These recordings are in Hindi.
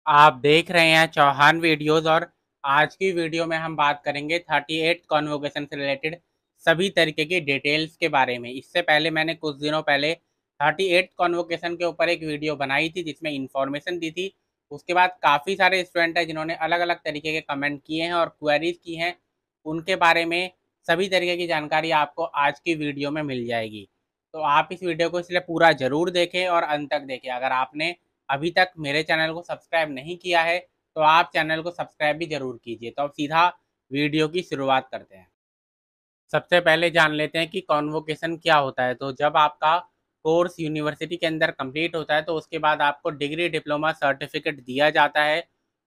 आप देख रहे हैं चौहान वीडियोस और आज की वीडियो में हम बात करेंगे 38 कॉन्वोकेशन से रिलेटेड सभी तरीके की डिटेल्स के बारे में। इससे पहले मैंने कुछ दिनों पहले 38 कॉन्वोकेशन के ऊपर एक वीडियो बनाई थी जिसमें इंफॉर्मेशन दी थी। उसके बाद काफ़ी सारे स्टूडेंट हैं जिन्होंने अलग अलग तरीके के कमेंट किए हैं और क्वेरीज की हैं। उनके बारे में सभी तरीके की जानकारी आपको आज की वीडियो में मिल जाएगी। तो आप इस वीडियो को इसलिए पूरा ज़रूर देखें और अंत तक देखें। अगर आपने अभी तक मेरे चैनल को सब्सक्राइब नहीं किया है तो आप चैनल को सब्सक्राइब भी ज़रूर कीजिए। तो अब सीधा वीडियो की शुरुआत करते हैं। सबसे पहले जान लेते हैं कि कॉन्वोकेशन क्या होता है। तो जब आपका कोर्स यूनिवर्सिटी के अंदर कंप्लीट होता है तो उसके बाद आपको डिग्री डिप्लोमा सर्टिफिकेट दिया जाता है,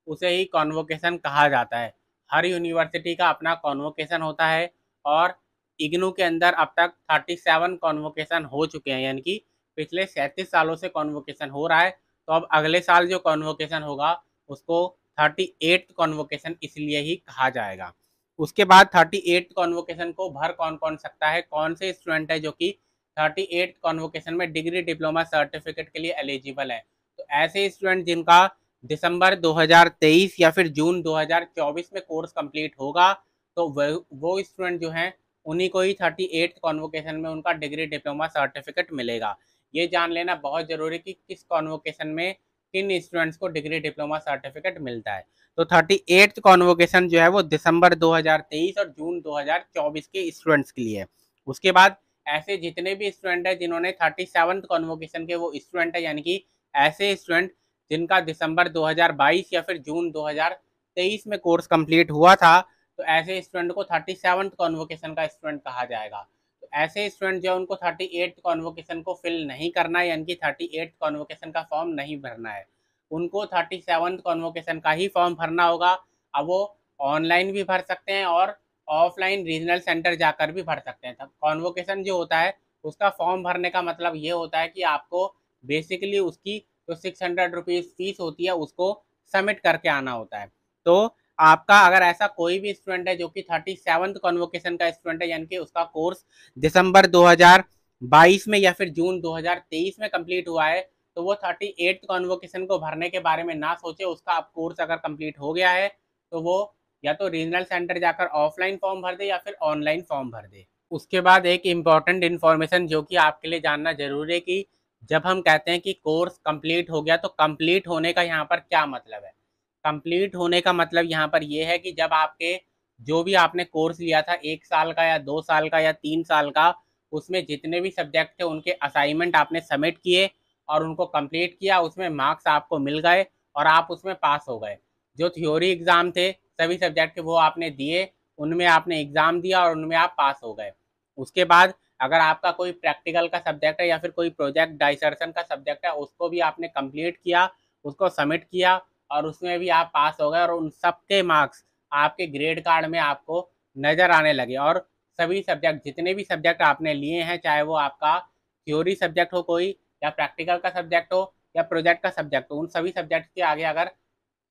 उसे ही कॉन्वोकेशन कहा जाता है। हर यूनिवर्सिटी का अपना कॉन्वोकेशन होता है और इग्नू के अंदर अब तक 37 कॉन्वोकेशन हो चुके हैं, यानी कि पिछले 37 सालों से कॉन्वोकेशन हो रहा है। तो अब अगले साल जो कॉन्वोकेशन होगा उसको 38 कॉन्वोकेशन इसलिए ही कहा जाएगा। उसके बाद 38 कॉन्वोकेशन को भर कौन कौन सकता है, कौन से स्टूडेंट है जो कि 38 कॉन्वोकेशन में डिग्री डिप्लोमा सर्टिफिकेट के लिए एलिजिबल है। तो ऐसे स्टूडेंट जिनका दिसंबर 2023 या फिर जून 2024 में कोर्स कंप्लीट होगा, तो वो स्टूडेंट जो हैं उन्हीं को ही 38 कॉन्वोकेशन में उनका डिग्री डिप्लोमा सर्टिफिकेट मिलेगा। ये जान लेना बहुत ज़रूरी कि किस कॉन्वोकेशन में किन स्टूडेंट्स को डिग्री डिप्लोमा सर्टिफिकेट मिलता है। तो 38th कॉन्वोकेशन जो है वो दिसंबर 2023 और जून 2024 के स्टूडेंट्स के लिए है। उसके बाद ऐसे जितने भी स्टूडेंट हैं जिन्होंने 37th कॉन्वोकेशन के वो स्टूडेंट है, यानी कि ऐसे स्टूडेंट जिनका दिसंबर 2022 या फिर जून 2023 में कोर्स कंप्लीट हुआ था, तो ऐसे स्टूडेंट को 37th कॉन्वोकेशन का स्टूडेंट कहा जाएगा। तो ऐसे स्टूडेंट जो उनको 38th कॉन्वोकेशन को फिल नहीं करना है, यानी कि 38th कॉन्वोकेशन का फॉर्म नहीं भरना है, उनको 37th कॉन्वोकेशन का ही फॉर्म भरना होगा। अब वो ऑनलाइन भी भर सकते हैं और ऑफलाइन रीजनल सेंटर जाकर भी भर सकते हैं। तब कॉन्वोकेशन जो होता है उसका फॉर्म भरने का मतलब ये होता है कि आपको बेसिकली उसकी जो 600 रुपीज़ फीस होती है उसको सबमिट करके आना होता है। तो आपका अगर ऐसा कोई भी स्टूडेंट है जो कि 37th कॉन्वोकेशन का स्टूडेंट है, यानी कि उसका कोर्स दिसंबर 2022 में या फिर जून 2023 में कंप्लीट हुआ है, तो वो 38th कॉन्वोकेशन को भरने के बारे में ना सोचे। उसका अब कोर्स अगर कंप्लीट हो गया है तो वो या तो रीजनल सेंटर जाकर ऑफलाइन फॉर्म भर दे या फिर ऑनलाइन फॉर्म भर दे। उसके बाद एक इम्पॉर्टेंट इन्फॉर्मेशन जो कि आपके लिए जानना जरूरी है कि जब हम कहते हैं कि कोर्स कंप्लीट हो गया, तो कंप्लीट होने का यहाँ पर क्या मतलब है। कंप्लीट होने का मतलब यहाँ पर यह है कि जब आपके जो भी आपने कोर्स लिया था 1 साल का या 2 साल का या 3 साल का, उसमें जितने भी सब्जेक्ट थे उनके असाइनमेंट आपने सबमिट किए और उनको कंप्लीट किया, उसमें मार्क्स आपको मिल गए और आप उसमें पास हो गए। जो थ्योरी एग्ज़ाम थे सभी सब्जेक्ट के वो आपने दिए, उनमें आपने एग्ज़ाम दिया और उनमें आप पास हो गए। उसके बाद अगर आपका कोई प्रैक्टिकल का सब्जेक्ट है या फिर कोई प्रोजेक्ट डाइसर्शन का सब्जेक्ट है, उसको भी आपने कंप्लीट किया, उसको सबमिट किया और उसमें भी आप पास हो गए और उन सब के मार्क्स आपके ग्रेड कार्ड में आपको नज़र आने लगे। और सभी सब्जेक्ट जितने भी सब्जेक्ट आपने लिए हैं, चाहे वो आपका थ्योरी सब्जेक्ट हो कोई या प्रैक्टिकल का सब्जेक्ट हो या प्रोजेक्ट का सब्जेक्ट हो, उन सभी सब्जेक्ट के आगे अगर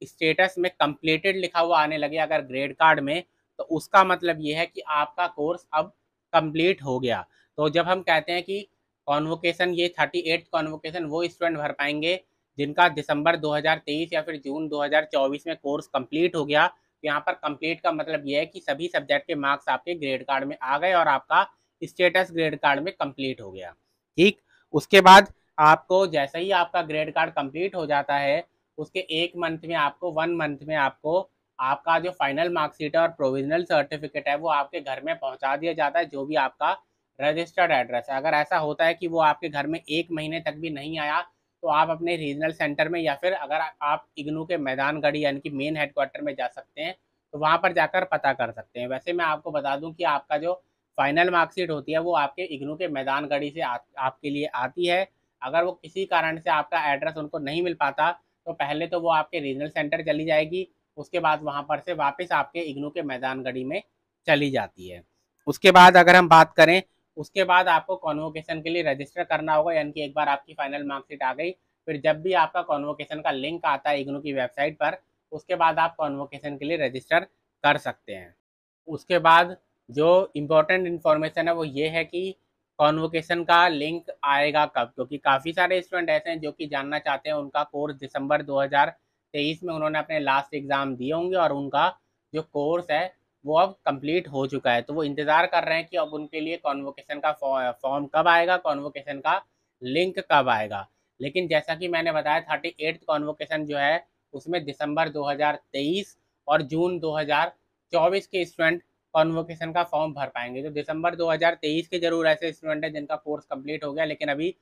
स्टेटस में कंप्लीटेड लिखा हुआ आने लगे अगर ग्रेड कार्ड में, तो उसका मतलब ये है कि आपका कोर्स अब कंप्लीट हो गया। तो जब हम कहते हैं कि कॉन्वोकेशन ये 38 कॉन्वोकेशन वो स्टूडेंट भर पाएंगे जिनका दिसंबर 2023 या फिर जून 2024 में कोर्स कंप्लीट हो गया। तो यहाँ पर कंप्लीट का मतलब ये है कि सभी सब्जेक्ट के मार्क्स आपके ग्रेड कार्ड में आ गए और आपका स्टेटस ग्रेड कार्ड में कंप्लीट हो गया। ठीक, उसके बाद आपको जैसे ही आपका ग्रेड कार्ड कंप्लीट हो जाता है, उसके 1 मंथ में आपको 1 मंथ में आपको आपका जो फाइनल मार्कशीट है और प्रोविजनल सर्टिफिकेट है वो आपके घर में पहुंचा दिया जाता है, जो भी आपका रजिस्टर्ड एड्रेस है। अगर ऐसा होता है कि वो आपके घर में 1 महीने तक भी नहीं आया, तो आप अपने रीजनल सेंटर में या फिर अगर आप इग्नू के मैदान गढ़ी यानी कि मेन हेडक्वार्टर में जा सकते हैं, तो वहाँ पर जाकर पता कर सकते हैं। वैसे मैं आपको बता दूं कि आपका जो फाइनल मार्कशीट होती है वो आपके इग्नू के मैदान गढ़ी से आपके लिए आती है। अगर वो किसी कारण से आपका एड्रेस उनको नहीं मिल पाता, तो पहले तो वो आपके रीजनल सेंटर चली जाएगी, उसके बाद वहाँ पर से वापस आपके इग्नू के मैदान गढ़ी में चली जाती है। उसके बाद अगर हम बात करें, उसके बाद आपको कॉन्वोकेशन के लिए रजिस्टर करना होगा, यानी कि एक बार आपकी फाइनल मार्कशीट आ गई, फिर जब भी आपका कॉन्वोकेशन का लिंक आता है इग्नू की वेबसाइट पर, उसके बाद आप कॉन्वोकेशन के लिए रजिस्टर कर सकते हैं। उसके बाद जो इम्पोर्टेंट इन्फॉर्मेशन है वो ये है कि कॉन्वोकेशन का लिंक आएगा कब, क्योंकि काफ़ी सारे स्टूडेंट ऐसे हैं जो कि जानना चाहते हैं उनका कोर्स दिसंबर 2023 में उन्होंने अपने लास्ट एग्ज़ाम दिए होंगे और उनका जो कोर्स है वो अब कंप्लीट हो चुका है। तो वो इंतज़ार कर रहे हैं कि अब उनके लिए कॉन्वोकेशन का फॉर्म कब आएगा, कॉन्वोकेशन का लिंक कब आएगा। लेकिन जैसा कि मैंने बताया 38th कॉन्वोकेशन जो है उसमें दिसंबर 2023 और जून 2024 के स्टूडेंट कॉन्वोकेशन का फॉर्म भर पाएंगे। तो दिसंबर 2023 के जरूर ऐसे स्टूडेंट हैं जिनका कोर्स कंप्लीट हो गया, लेकिन अभी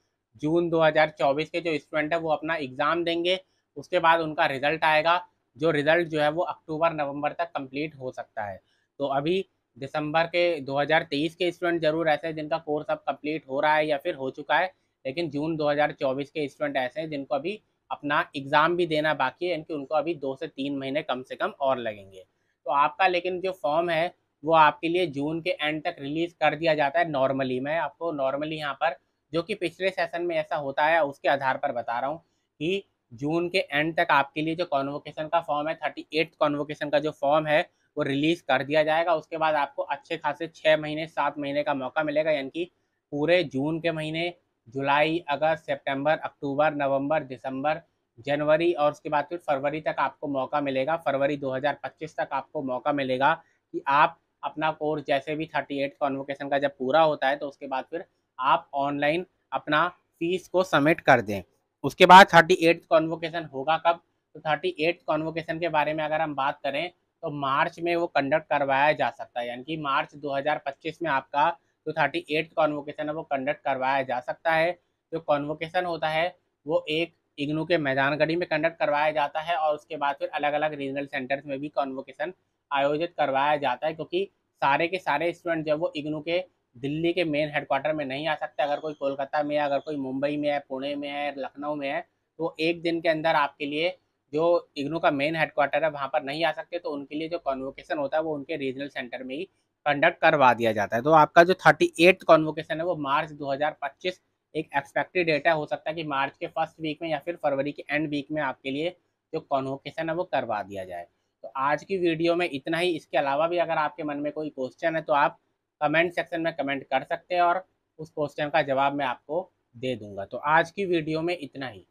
जून 2024 के जो स्टूडेंट है वो अपना एग्ज़ाम देंगे। उसके बाद उनका रिजल्ट आएगा, जो रिजल्ट जो है वो अक्टूबर नवंबर तक कंप्लीट हो सकता है। तो अभी दिसंबर के 2023 के स्टूडेंट जरूर ऐसे हैं जिनका कोर्स अब कंप्लीट हो रहा है या फिर हो चुका है, लेकिन जून 2024 के स्टूडेंट ऐसे हैं जिनको अभी अपना एग्ज़ाम भी देना बाकी है, यानी कि उनको अभी 2 से 3 महीने कम से कम और लगेंगे। तो आपका लेकिन जो फॉर्म है वो आपके लिए जून के एंड तक रिलीज़ कर दिया जाता है नॉर्मली। मैं आपको नॉर्मली यहाँ पर जो कि पिछले सेशन में ऐसा होता है उसके आधार पर बता रहा हूँ कि जून के एंड तक आपके लिए जो कॉन्वोकेशन का फॉर्म है 38th कॉन्वोकेशन का जो फॉर्म है वो रिलीज़ कर दिया जाएगा। उसके बाद आपको अच्छे खासे 6 महीने 7 महीने का मौका मिलेगा, यानी कि पूरे जून के महीने, जुलाई, अगस्त, सितंबर, अक्टूबर, नवंबर, दिसंबर, जनवरी और उसके बाद फिर फरवरी तक आपको मौका मिलेगा। फरवरी 2025 तक आपको मौका मिलेगा कि आप अपना कोर्स जैसे भी 38th कॉन्वोकेशन का जब पूरा होता है तो उसके बाद फिर आप ऑनलाइन अपना फीस को सबमिट कर दें। उसके बाद 38th कॉन्वोकेशन होगा कब? तो 38th कॉन्वोकेशन के बारे में अगर हम बात करें तो मार्च में वो कंडक्ट करवाया जा सकता है, यानी कि मार्च 2025 में आपका जो 38th कॉन्वोकेशन है वो कंडक्ट करवाया जा सकता है। जो कॉन्वोकेशन होता है वो एक इग्नू के मैदानगढ़ी में कंडक्ट करवाया जाता है और उसके बाद फिर अलग अलग रीजनल सेंटर्स में भी कॉन्वोकेशन आयोजित करवाया जाता है, क्योंकि सारे के सारे स्टूडेंट जब वो इग्नू के दिल्ली के मेन हेडक्वार्टर में नहीं आ सकते। अगर कोई कोलकाता में है, अगर कोई मुंबई में है, पुणे में है, लखनऊ में है, तो एक दिन के अंदर आपके लिए जो इग्नू का मेन हेडक्वार्टर है वहाँ पर नहीं आ सकते, तो उनके लिए जो कॉन्वोकेशन होता है वो उनके रीजनल सेंटर में ही कंडक्ट करवा दिया जाता है। तो आपका जो 38th कॉन्वोकेशन है वो मार्च 2025 एक एक्सपेक्टेड डेट है। हो सकता है कि मार्च के फर्स्ट वीक में या फिर फरवरी के एंड वीक में आपके लिए जो कॉन्वोकेशन है वो करवा दिया जाए। तो आज की वीडियो में इतना ही। इसके अलावा भी अगर आपके मन में कोई क्वेश्चन है तो आप कमेंट सेक्शन में कमेंट कर सकते हैं और उस क्वेश्चन का जवाब मैं आपको दे दूंगा। तो आज की वीडियो में इतना ही।